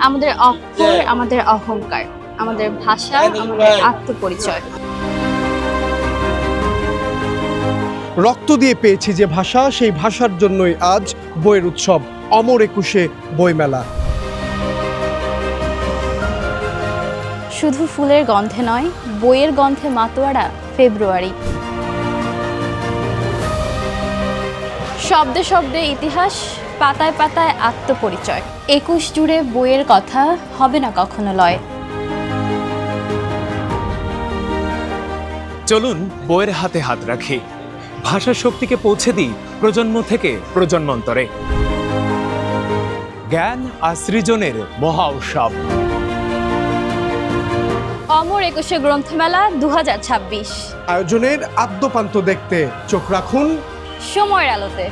আমাদের অক্ষর আমাদের অহংকার, আমাদের ভাষা আমাদের আত্মপরিচয়। রক্ত দিয়ে পেয়েছি যে ভাষা, সেই ভাষার জন্যই আজ বইয়ের উৎসব অমর একুশে বইমেলা। শুধু ফুলের গন্ধে নয়, বইয়ের গন্ধে মাতোয়ারা ফেব্রুয়ারি। শব্দে শব্দে ইতিহাস, পাতায় পাতায় আত্মপরিচয়। ২১ জুড়ে বইয়ের কথা হবে না কখনো লয়। চলুন বইয়ের হাতে হাত রাখি, ভাষার শক্তিকে পৌঁছে দিই প্রজন্ম থেকে প্রজন্মান্তরে। জ্ঞান আর সৃজনের মহা উৎসব অমর একুশে গ্রন্থমেলা ২০২৬। আয়োজনের আদ্যপান্ত দেখতে চোখ রাখুন সময়ের আলোতে।